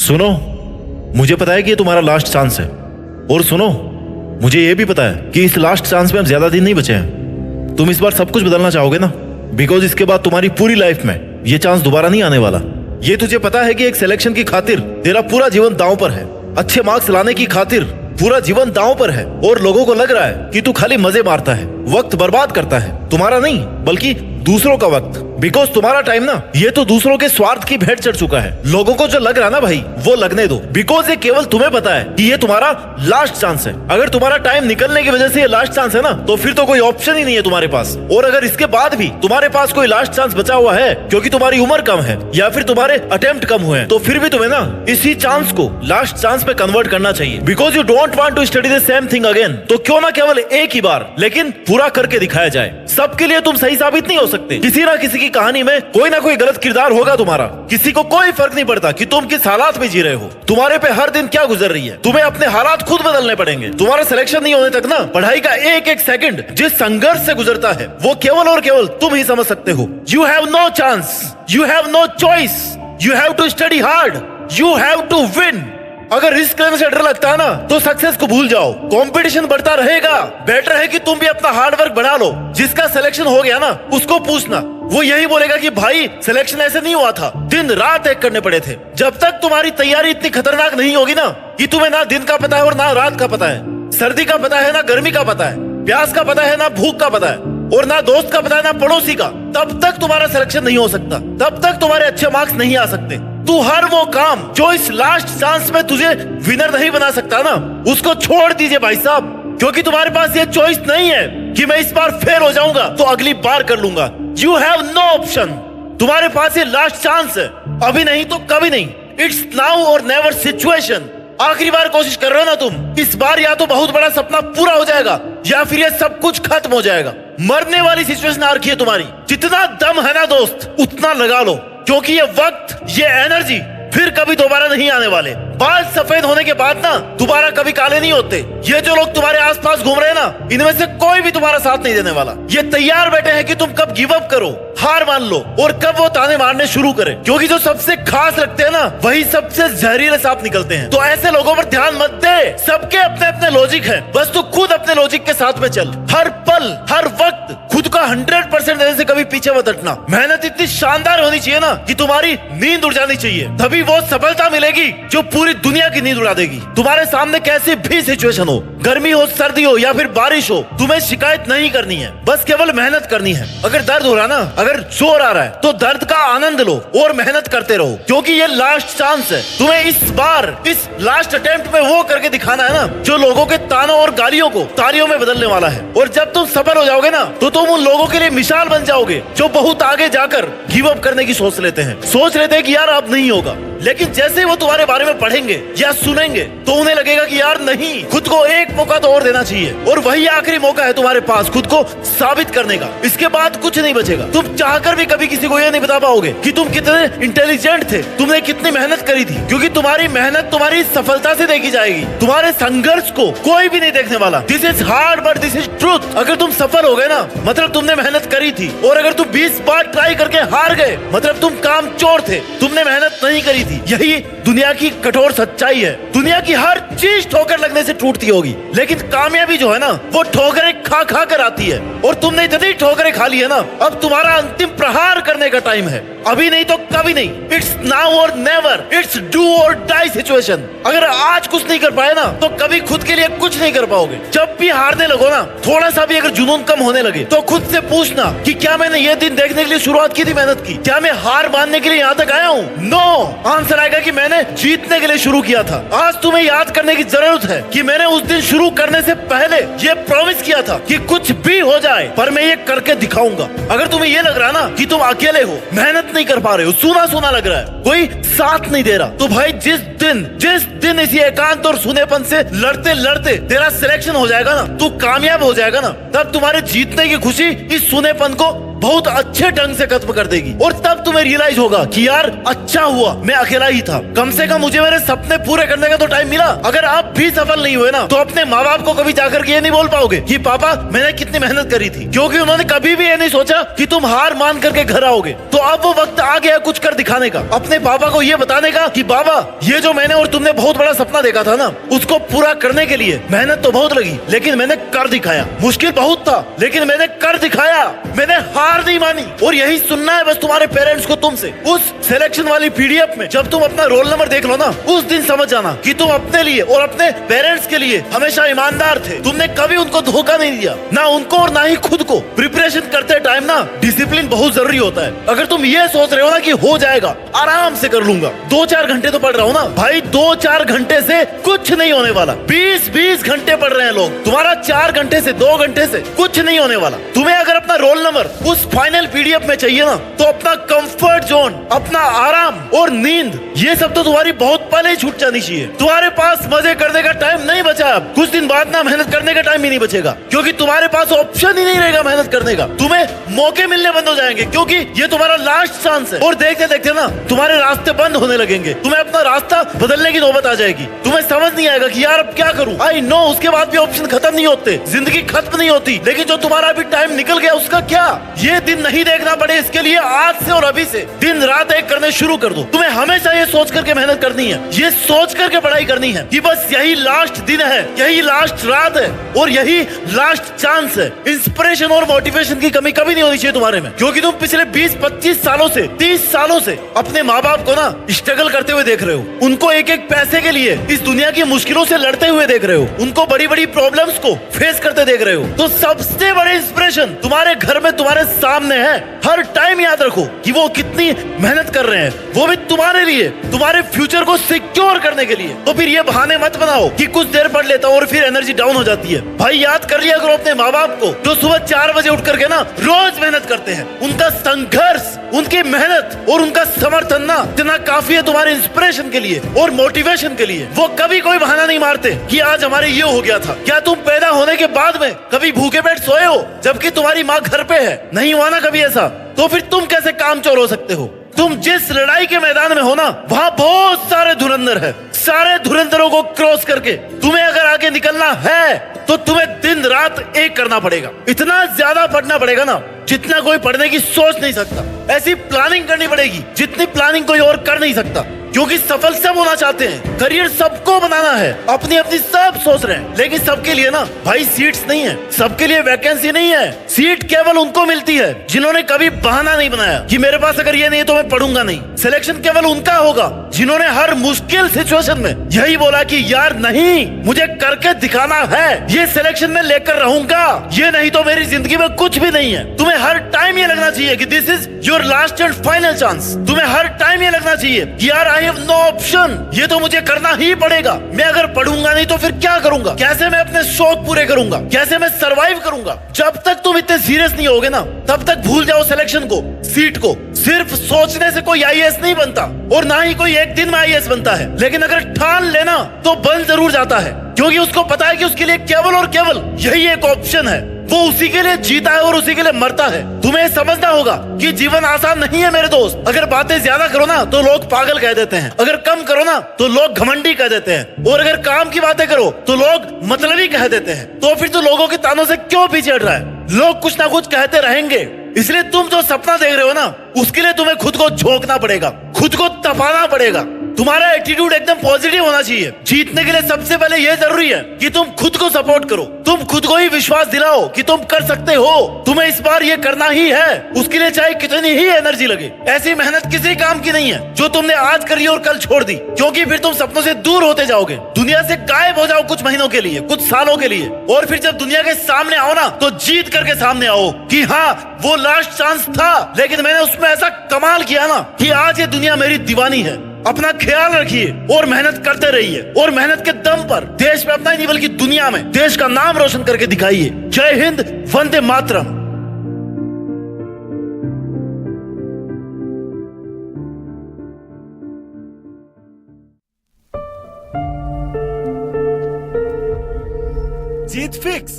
सुनो, मुझे पता है कि ये तुम्हारा लास्ट चांस है। और सुनो, मुझे ये भी पता है कि इस लास्ट चांस में अब ज्यादा दिन नहीं बचे हैं। तुम इस बार सब कुछ बदलना चाहोगे ना, बिकॉज इसके बाद तुम्हारी पूरी लाइफ में ये चांस दोबारा नहीं आने वाला। ये तुझे पता है कि एक सिलेक्शन की खातिर तेरा पूरा जीवन दांव पर है, अच्छे मार्क्स लाने की खातिर पूरा जीवन दांव पर है, और लोगों को लग रहा है कि तू खाली मजे मारता है, वक्त बर्बाद करता है। तुम्हारा नहीं बल्कि दूसरों का वक्त, बिकॉज तुम्हारा टाइम ना ये तो दूसरों के स्वार्थ की भेंट चढ़ चुका है। लोगों को जो लग रहा ना भाई, वो लगने दो, बिकॉज ये केवल तुम्हें पता है कि ये तुम्हारा लास्ट चांस है। अगर तुम्हारा टाइम निकलने की वजह से ये लास्ट चांस है ना, तो फिर तो कोई ऑप्शन ही नहीं है तुम्हारे पास। और अगर इसके बाद भी तुम्हारे पास कोई लास्ट चांस बचा हुआ है क्योंकि तुम्हारी उम्र कम है या फिर तुम्हारे अटेम्प्ट कम हुए हैं, तो फिर भी तुम्हें ना इसी चांस को लास्ट चांस पे कन्वर्ट करना चाहिए, because you don't want to study the same thing again. तो क्यों ना केवल एक ही बार लेकिन पूरा करके दिखाया जाए। सबके लिए तुम सही साबित नहीं हो सकते। किसी ना किसी की कहानी में कोई ना कोई गलत किरदार होगा तुम्हारा। किसी को कोई फर्क नहीं पड़ता कि तुम किस हालात में जी रहे हो, तुम्हारे पे हर दिन क्या गुजर रही है। तुम्हें अपने हालात खुद बदलने पड़ेंगे। तुम्हारा सिलेक्शन नहीं होने तक ना पढ़ाई का एक एक सेकंड जिस संघर्ष से गुजरता है, वो केवल और केवल तुम ही समझ सकते हो। You have no chance, you have no choice, you have to study hard, you have to win. अगर रिस्क लेने से डर लगता है ना, तो सक्सेस को भूल जाओ। कंपटीशन बढ़ता रहेगा, बेटर है कि तुम भी अपना हार्ड वर्क बढ़ा लो। जिसका सिलेक्शन हो गया ना, उसको पूछना, वो यही बोलेगा कि भाई सिलेक्शन ऐसे नहीं हुआ था, दिन रात एक करने पड़े थे। जब तक तुम्हारी तैयारी इतनी खतरनाक नहीं होगी ना कि तुम्हें ना दिन का पता है और ना रात का पता है, सर्दी का पता है ना गर्मी का पता है, प्यास का पता है ना भूख का पता है, और ना दोस्त का पता है ना पड़ोसी का, तब तक तुम्हारा सिलेक्शन नहीं हो सकता, तब तक तुम्हारे अच्छे मार्क्स नहीं आ सकते। तू हर वो काम जो इस लास्ट चांस में तुझे विनर नहीं बना सकता ना, उसको छोड़ दीजिए भाई साहब, क्योंकि तुम्हारे पास ये चॉइस नहीं है कि मैं इस बार फेल हो जाऊंगा तो अगली बार कर लूंगा। You have no option. तुम्हारे पास ये लास्ट चांस है, अभी नहीं तो कभी नहीं। इट्स नाउ और नेवर सिचुएशन। आखिरी बार कोशिश कर रहे हो ना तुम, इस बार या तो बहुत बड़ा सपना पूरा हो जाएगा या फिर ये सब कुछ खत्म हो जाएगा। मरने वाली सिचुएशन आ रखी है तुम्हारी। जितना दम है ना दोस्त, उतना लगा लो, क्योंकि ये वक्त, ये एनर्जी फिर कभी दोबारा नहीं आने वाले। बाल सफेद होने के बाद ना दोबारा कभी काले नहीं होते। ये जो लोग तुम्हारे आसपास घूम रहे हैं ना, इनमें से कोई भी तुम्हारा साथ नहीं देने वाला। ये तैयार बैठे हैं कि तुम कब गिव अप करो, हार मान लो, और कब वो ताने मारने शुरू करें, क्योंकि जो सबसे खास लगते हैं ना, वही सबसे जहरीले सांप निकलते हैं। तो ऐसे लोगों पर ध्यान मत दे। सबके अपने अपने लॉजिक है, बस तू खुद अपने लॉजिक के साथ में चल। हर पल हर वक्त खुद का 100% देने से कभी पीछे मत हटना। मेहनत इतनी शानदार होनी चाहिए ना कि तुम्हारी नींद उड़ जानी चाहिए, तभी वो सफलता मिलेगी जो पूरी दुनिया की नींद उड़ा देगी। तुम्हारे सामने कैसी भी सिचुएशन हो, गर्मी हो, सर्दी हो या फिर बारिश हो, तुम्हें शिकायत नहीं करनी है, बस केवल मेहनत करनी है। अगर दर्द हो रहा ना, अगर जोर आ रहा है, तो दर्द का आनंद लो और मेहनत करते रहो, क्योंकि ये लास्ट चांस है। तुम्हें इस बार, इस लास्ट अटेम्प्ट में वो करके दिखाना है ना जो लोगों के तानों और गालियों को तालियों में बदलने वाला है। और जब तुम सफल हो जाओगे ना, तो तुम उन लोगों के लिए मिसाल बन जाओगे जो बहुत आगे जाकर गिव अप करने की सोच लेते हैं, सोच लेते हैं कि यार अब नहीं होगा। लेकिन जैसे ही वो तुम्हारे बारे में पढ़ेंगे या सुनेंगे, तो उन्हें लगेगा कि यार नहीं, खुद को एक मौका तो और देना चाहिए, और वही आखिरी मौका है तुम्हारे पास खुद को साबित करने का। इसके बाद कुछ नहीं बचेगा। तुम चाहकर भी कभी किसी को ये नहीं बता पाओगे कि तुम कितने इंटेलिजेंट थे, तुमने कितनी मेहनत करी थी, क्योंकि तुम्हारी मेहनत तुम्हारी सफलता से देखी जाएगी। तुम्हारे संघर्ष को कोई भी नहीं देखने वाला। This is hard but this is truth. अगर तुम सफल हो गए ना, मतलब तुमने मेहनत करी थी, और अगर तुम 20 बार ट्राई करके हार गए, मतलब तुम कामचोर थे, तुमने मेहनत नहीं करी थी। यही दुनिया की कठोर सच्चाई है। दुनिया की हर चीज ठोकर लगने से टूटती होगी, लेकिन कामयाबी जो है ना, वो ठोकरें खा खा कर आती है। और तुमने इतनी ठोकरें खा ली है ना, अब तुम्हारा अंतिम प्रहार करने का टाइम है। अभी नहीं तो कभी नहीं। इट्स नाउ और नेवर। इट्स डू और डाई सिचुएशन। अगर आज कुछ नहीं कर पाए ना, तो कभी खुद के लिए कुछ नहीं कर पाओगे। जब भी हारने लगो ना, थोड़ा सा भी अगर जुनून कम होने लगे, तो खुद से पूछना कि क्या मैंने ये दिन देखने के लिए शुरुआत की थी, मेहनत की? क्या मैं हार मानने के लिए यहाँ तक आया हूँ? नो। आंसर आएगा कि मैंने जीतने के लिए शुरू किया था। आज तुम्हें याद करने की जरूरत है कि मैंने उस दिन शुरू करने से पहले ये प्रॉमिस किया था कि कुछ भी हो जाए पर मैं ये करके दिखाऊंगा। अगर तुम्हें ये लग रहा ना कि तुम अकेले हो, मेहनत नहीं कर पा रहे हो, सूना सूना लग रहा है, कोई साथ नहीं दे रहा, तो भाई जिस दिन इसी एकांत और सुनेपन से लड़ते लड़ते तेरा सिलेक्शन हो जाएगा ना, तू कामयाब हो जाएगा ना, तब तुम्हारे जीतने की खुशी इस सुनेपन को बहुत अच्छे ढंग से खत्म कर देगी। और तब तुम्हें रियलाइज होगा कि यार अच्छा हुआ मैं अकेला ही था, कम से कम मुझे मेरे सपने पूरे करने का तो टाइम मिला। अगर आप भी सफल नहीं हुए ना तो अपने माँ बाप को कभी जाकर के ये नहीं बोल पाओगे कि पापा मैंने कितनी मेहनत करी थी, क्योंकि उन्होंने कभी भी ये नहीं सोचा कि तुम हार मान करके घर आओगे। तो अब वो वक्त आ गया कुछ कर दिखाने का, अपने पापा को ये बताने का कि बाबा ये जो मैंने और तुमने बहुत बड़ा सपना देखा था ना, उसको पूरा करने के लिए मेहनत तो बहुत लगी लेकिन मैंने कर दिखाया। मुश्किल बहुत था लेकिन मैंने कर दिखाया, मैंने हार नहीं मानी। और यही सुनना है बस तुम्हारे पेरेंट्स को तुमसे। उस सिलेक्शन वाली पीडीएफ में जब तुम अपना रोल नंबर देख लो ना, उस दिन समझ जाना कि तुम अपने लिए और अपने पेरेंट्स के लिए हमेशा ईमानदार थे। तुमने कभी उनको धोखा नहीं दिया, ना उनको और ना ही खुद को। प्रिपरेशन करते टाइम ना डिसिप्लिन बहुत जरूरी होता है। अगर तुम ये सोच रहे हो ना कि हो जाएगा, आराम से कर लूंगा, 2-4 घंटे तो पढ़ रहा हूँ ना भाई, 2-4 घंटे से कुछ नहीं होने वाला। 20-20 घंटे पढ़ रहे हैं लोग, तुम्हारा 4 घंटे से 2 घंटे से कुछ नहीं होने वाला। तुम्हें अगर अपना रोल नंबर उस फाइनल पीडीएफ में चाहिए ना, तो अपना कंफर्ट जोन, अपना आराम और नींद, ये सब तो तुम्हारी बहुत पहले ही छूट जानी चाहिए। तुम्हारे पास मजे करने का टाइम नहीं बचा। अब कुछ दिन बाद ना मेहनत करने का टाइम ही नहीं बचेगा, क्योंकि तुम्हारे पास ऑप्शन ही नहीं रहेगा मेहनत करने का। तुम्हें मौके मिलने बंद हो जाएंगे, क्योंकि ये तुम्हारा लास्ट चांस है। और देखते देखते ना तुम्हारे रास्ते बंद होने लगेंगे, तुम्हें अपना रास्ता बदलने की नौबत आ जाएगी। तुम्हें समझ नहीं आएगा कि यार अब क्या करूं। आई नो उसके बाद भी ऑप्शन खत्म नहीं होते, जिंदगी खत्म नहीं होती, लेकिन जो तुम्हारा अभी टाइम निकल गया उसका क्या। ये दिन नहीं देखना पड़े, इसके लिए आज से और अभी से दिन रात एक करने शुरू कर दो। तुम्हें हमेशा ये सोच करके मेहनत करनी है, ये सोच करके पढ़ाई करनी है कि बस यही लास्ट दिन है, यही लास्ट रात है और यही लास्ट चांस है। इंस्पिरेशन और मोटिवेशन की कमी कभी नहीं होनी चाहिए तुम्हारे में, क्योंकि तुम पिछले 20-25 सालों से 30 सालों से अपने माँ बाप को ना स्ट्रगल करते हुए देख रहे हो। उनको एक एक पैसे के लिए इस दुनिया की मुश्किलों से लड़ते हुए देख रहे हो, उनको बड़ी बड़ी प्रॉब्लम्स को फेस करते देख रहे हो। तो सबसे बड़े इंस्पिरेशन तुम्हारे घर में तुम्हारे सामने है। हर टाइम याद रखो कि वो कितनी मेहनत कर रहे हैं, वो भी तुम्हारे लिए, तुम्हारे फ्यूचर को सिक्योर करने के लिए। तो फिर ये बहाने मत बनाओ कि कुछ देर पढ़ लेता हूँ और फिर एनर्जी डाउन हो जाती है। भाई याद कर लिया करो अपने माँ बाप को, जो सुबह 4 बजे उठ करके ना रोज मेहनत करते हैं। उनका संघर्ष, उनकी मेहनत और उनका समर्थन ना इतना काफी है तुम्हारे इंस्पिरेशन के लिए और मोटिवेशन के लिए। वो कभी कोई बहाना नहीं मारते कि आज हमारे ये हो गया था। क्या तुम पैदा होने के बाद में कभी भूखे पेट सोए हो जबकि तुम्हारी माँ घर पे है? नहीं हुआ ना कभी ऐसा। तो फिर तुम कैसे कामचोर हो सकते हो? तुम जिस लड़ाई के मैदान में हो ना, वहाँ बहुत सारे धुरंधर है। सारे धुरंधरों को क्रॉस करके तुम्हें अगर आगे निकलना है तो तुम्हें दिन रात एक करना पड़ेगा। इतना ज्यादा पढ़ना पड़ेगा ना जितना कोई पढ़ने की सोच नहीं सकता। ऐसी प्लानिंग करनी पड़ेगी जितनी प्लानिंग कोई और कर नहीं सकता, क्योंकि सफल सब होना चाहते हैं, करियर सबको बनाना है, अपनी अपनी सब सोच रहे हैं, लेकिन सबके लिए ना भाई सीट्स नहीं है, सबके लिए वैकेंसी नहीं है। सीट केवल उनको मिलती है जिन्होंने कभी बहाना नहीं बनाया कि मेरे पास अगर ये नहीं है तो मैं पढ़ूंगा नहीं। सिलेक्शन केवल उनका होगा जिन्होंने हर मुश्किल सिचुएशन में यही बोला कि यार नहीं, मुझे करके दिखाना है, ये सिलेक्शन में लेकर रहूंगा, ये नहीं तो मेरी जिंदगी में कुछ भी नहीं है। तुम्हें हर टाइम ये लगना चाहिए कि this is your last and final chance. तुम्हें हर टाइम ये लगना चाहिए कि यार आई हैव नो ऑप्शन, ये तो मुझे करना ही पड़ेगा। मैं अगर पढ़ूंगा नहीं तो फिर क्या करूंगा? कैसे मैं अपने शौक पूरे करूंगा? कैसे मैं सरवाइव करूंगा? जब तक तुम इतने सीरियस नहीं होगे ना, तब तक भूल जाओ सिलेक्शन को, सीट को। सिर्फ सोचने से कोई आईएएस नहीं बनता और ना ही कोई एक दिन में आईएएस बनता है, लेकिन अगर ठान लेना तो बन जरूर जाता है, क्योंकि उसको पता है कि उसके लिए केवल और केवल यही एक ऑप्शन है। वो उसी के लिए जीता है और उसी के लिए मरता है। तुम्हें समझना होगा कि जीवन आसान नहीं है मेरे दोस्त। अगर बातें ज्यादा करो ना तो लोग पागल कह देते हैं, अगर कम करो ना तो लोग घमंडी कह देते हैं, और अगर काम की बातें करो तो लोग मतलबी कह देते हैं। तो फिर तो लोगों के तानों से क्यों पीछे हट रहा है? लोग कुछ ना कुछ कहते रहेंगे, इसलिए तुम जो सपना देख रहे हो ना, उसके लिए तुम्हें खुद को झोंकना पड़ेगा, खुद को तपाना पड़ेगा। तुम्हारा एटीट्यूड एकदम पॉजिटिव होना चाहिए। जीतने के लिए सबसे पहले यह जरूरी है कि तुम खुद को सपोर्ट करो, तुम खुद को ही विश्वास दिलाओ कि तुम कर सकते हो। तुम्हें इस बार ये करना ही है, उसके लिए चाहे कितनी ही एनर्जी लगे। ऐसी मेहनत किसी काम की नहीं है जो तुमने आज करी और कल छोड़ दी, क्योंकि फिर तुम सपनों से दूर होते जाओगे, दुनिया से गायब हो जाओ कुछ महीनों के लिए, कुछ सालों के लिए, और फिर जब दुनिया के सामने आओ ना तो जीत करके सामने आओ कि हाँ वो लास्ट चांस था, लेकिन मैंने उसमें ऐसा कमाल किया ना कि आज ये दुनिया मेरी दीवानी है। अपना ख्याल रखिए और मेहनत करते रहिए, और मेहनत के दम पर देश में अपना ही नहीं बल्कि दुनिया में देश का नाम रोशन करके दिखाइए। जय हिंद, वंदे मातरम। जीत फिक्स।